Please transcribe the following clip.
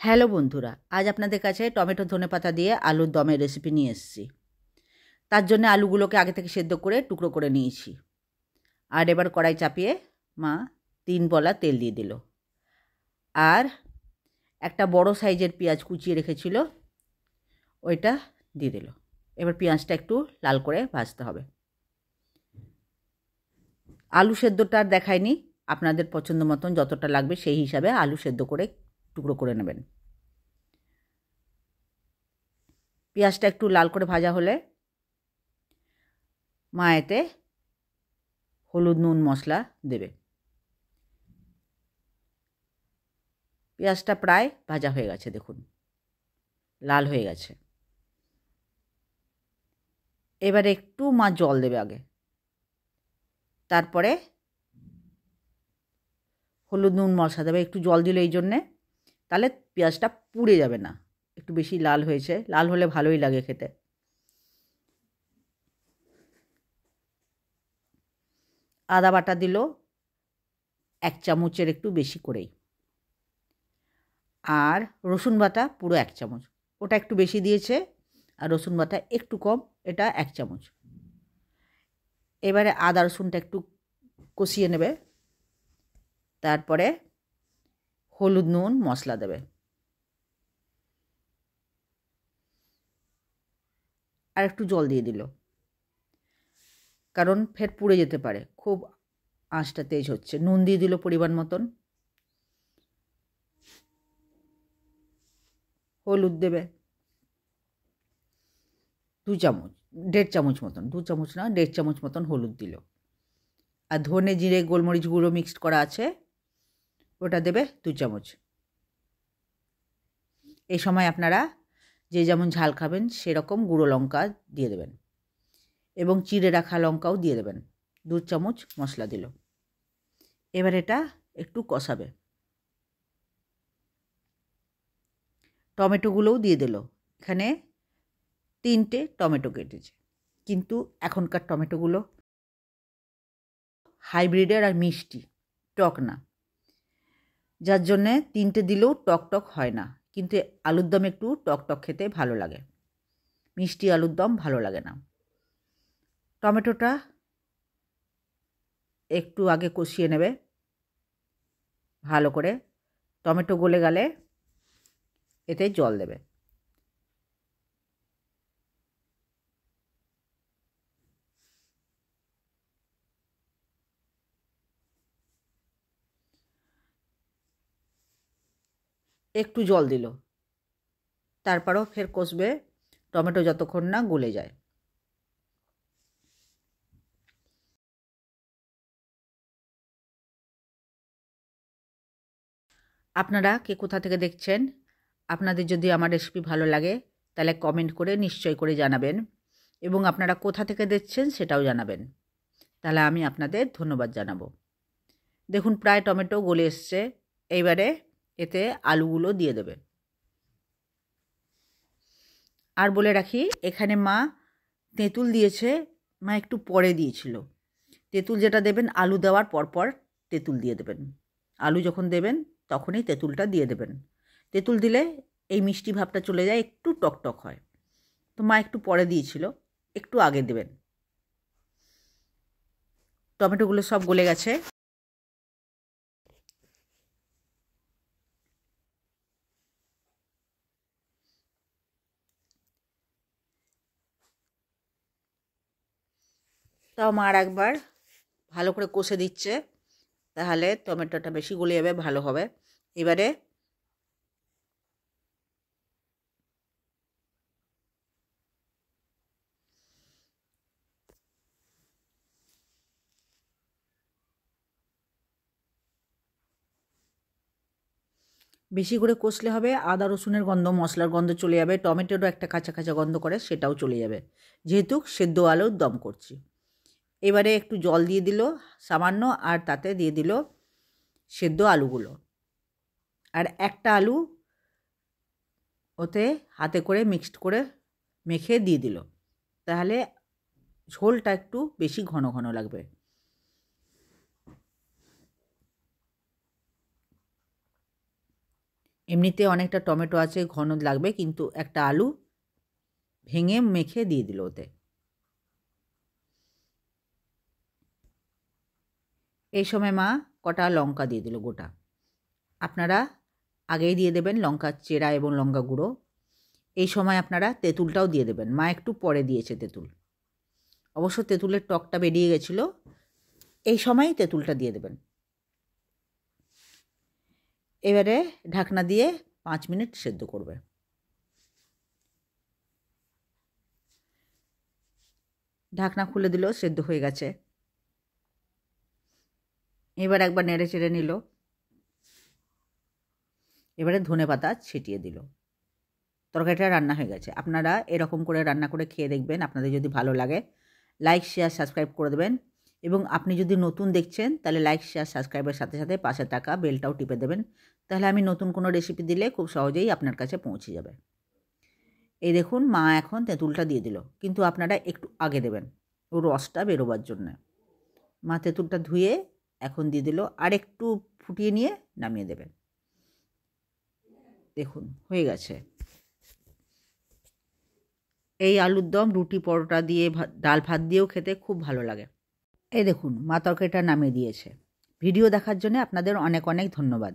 Hello বন্ধুরা, আজ আপনাদের কাছে টমেটো ধনেপাতা দিয়ে আলুর দমের রেসিপি নিয়ে এসেছি। তার জন্য আলুগুলোকে আগে থেকে সেদ্ধ করে টুকরো করে নিয়েছি। আর এবার কড়াই চাপিয়ে মা 3 বলা তেল দিয়ে দিল। আর একটা বড় সাইজের পেঁয়াজ কুচিয়ে রেখেছিল, ওইটা দিয়ে দিল। এবার পেঁয়াজটা একটু লাল করে ভাজতে হবে। আলু সেদ্ধটা আর দেখায়নি, আপনাদের পছন্দ মতন যতটা লাগবে সেই হিসাবে আলু সেদ্ধ করে টুকরো করে নেবেন। পেঁয়াজটা একটু লাল করে ভাজা হলে মা এতে হলুদ নুন মশলা দেবে। পেঁয়াজটা প্রায় ভাজা হয়ে গেছে, দেখুন লাল হয়ে গেছে। এবারে একটু মা জল দেবে আগে, তারপরে হলুদ নুন মশলা দেবে। একটু জল দিল এই জন্যে, তাহলে পেঁয়াজটা পুড়ে যাবে না। একটু বেশি লাল হয়েছে, লাল হলে ভালোই লাগে খেতে। আদা বাটা দিল 1 চামচের একটু বেশি করেই। আর রসুন বাটা পুরো 1 চামচ, ওটা একটু বেশি দিয়েছে। আর রসুন বাটা একটু কম, এটা 1 চামচ। এবারে আদা রসুনটা একটু কষিয়ে নেবে, তারপরে হলুদ নুন মশলা দেবে। আর একটু জল দিয়ে দিল, কারণ ফের পুড়ে যেতে পারে, খুব আঁচটা তেজ হচ্ছে। নুন দিয়ে দিল পরিমাণ মতন। হলুদ দেবে 2 চামচ, 1.5 চামচ মতন, 2 চামচ না 1.5 চামচ মতন হলুদ দিল। আর ধনে জিরে গোলমরিচ গুঁড়ো মিক্সড করা আছে, ওটা দেবে 2 চামচ। এই সময় আপনারা যে যেমন ঝাল খাবেন সেরকম গুঁড়ো লঙ্কা দিয়ে দেবেন, এবং চিড়ে রাখা লঙ্কাও দিয়ে দেবেন। 2 চামচ মশলা দিল। এবার এটা একটু কষাবে। টমেটোগুলোও দিয়ে দিল। এখানে 3টে টমেটো কেটেছে, কিন্তু এখনকার টমেটোগুলো হাইব্রিডের আর মিষ্টি, টক না, যার জন্যে 3টে দিলেও টক টক হয় না। কিন্তু আলুর দম একটু টক টক খেতে ভালো লাগে, মিষ্টি আলুর দম ভালো লাগে না। টমেটোটা একটু আগে কষিয়ে নেবে ভালো করে। টমেটো গলে গেলে এতে জল দেবে। একটু জল দিল, তারপরও ফের কষবে টমেটো যতক্ষণ না গলে যায়। আপনারা কে কোথা থেকে দেখছেন? আপনাদের যদি আমার রেসিপি ভালো লাগে তাহলে কমেন্ট করে নিশ্চয় করে জানাবেন, এবং আপনারা কোথা থেকে দেখছেন সেটাও জানাবেন, তাহলে আমি আপনাদের ধন্যবাদ জানাবো। দেখুন প্রায় টমেটো গলে এসছে। এইবারে এতে আলুগুলো দিয়ে দেবে। আর বলে রাখি, এখানে মা তেঁতুল দিয়েছে, মা একটু পরে দিয়েছিল। তেঁতুল যেটা দেবেন আলু দেওয়ার পরপর তেঁতুল দিয়ে দেবেন। আলু যখন দেবেন তখনই তেঁতুলটা দিয়ে দেবেন। তেঁতুল দিলে এই মিষ্টি ভাবটা চলে যায়, একটু টকটক হয়। তো মা একটু পরে দিয়েছিল, একটু আগে দেবেন। টমেটোগুলো সব গলে গেছে। তাও মা আর একবার ভালো করে কষে দিচ্ছে, তাহলে টমেটোটা বেশি গলে যাবে, ভালো হবে। এবারে বেশি করে কষলে হবে, আদা রসুনের গন্ধ মশলার গন্ধ চলে যাবে, টমেটোরও একটা কাঁচা কাঁচা গন্ধ করে সেটাও চলে যাবে, যেহেতু সেদ্ধ আলুর দম করছি। এবারে একটু জল দিয়ে দিল সামান্য, আর তাতে দিয়ে দিল সেদ্ধ আলুগুলো। আর একটা আলু ওতে হাতে করে মিক্সড করে মেখে দিয়ে দিল, তাহলে ঝোলটা একটু বেশি ঘন ঘন লাগবে। এমনিতে অনেকটা টমেটো আছে, ঘন লাগবে, কিন্তু একটা আলু ভেঙে মেখে দিয়ে দিল ওতে। এই সময় মা কটা লঙ্কা দিয়ে দিল গোটা। আপনারা আগেই দিয়ে দেবেন লঙ্কার চেরা এবং লঙ্কা গুঁড়ো। এই সময় আপনারা তেঁতুলটাও দিয়ে দেবেন। মা একটু পরে দিয়েছে তেঁতুল, অবশ্য তেঁতুলের টকটা বেরিয়ে গেছিল। এই সময়ই তেঁতুলটা দিয়ে দেবেন। এবারে ঢাকনা দিয়ে 5 মিনিট সেদ্ধ করবে। ঢাকনা খুলে দিল, সেদ্ধ হয়ে গেছে। এবার একবার নেড়ে চেড়ে নিল। এবারে ধনেপাতা ছিটিয়ে দিল। তরকারিটা রান্না হয়ে গেছে। আপনারা এরকম করে রান্না করে খেয়ে দেখবেন, আপনাদের যদি ভালো লাগে লাইক শেয়ার সাবস্ক্রাইব করে দেবেন। এবং আপনি যদি নতুন দেখছেন তাহলে লাইক শেয়ার সাবস্ক্রাইবের সাথে সাথে পাশে থাকা বেলটাও টিপে দেবেন, তাহলে আমি নতুন কোনো রেসিপি দিলে খুব সহজেই আপনার কাছে পৌঁছে যাবে। এই দেখুন মা এখন তেঁতুলটা দিয়ে দিল, কিন্তু আপনারা একটু আগে দেবেন ও রসটা বেরোবার জন্য। মা তেঁতুলটা ধুয়ে এখন দিয়ে দিল, আর একটু ফুটিয়ে নিয়ে নামিয়ে দেবেন। দেখুন হয়ে গেছে। এই আলুর দম রুটি পরোটা দিয়ে ডাল ভাত দিয়েও খেতে খুব ভালো লাগে। এই দেখুন মা তরকারিটা নামিয়ে দিয়েছে। ভিডিও দেখার জন্য আপনাদের অনেক অনেক ধন্যবাদ।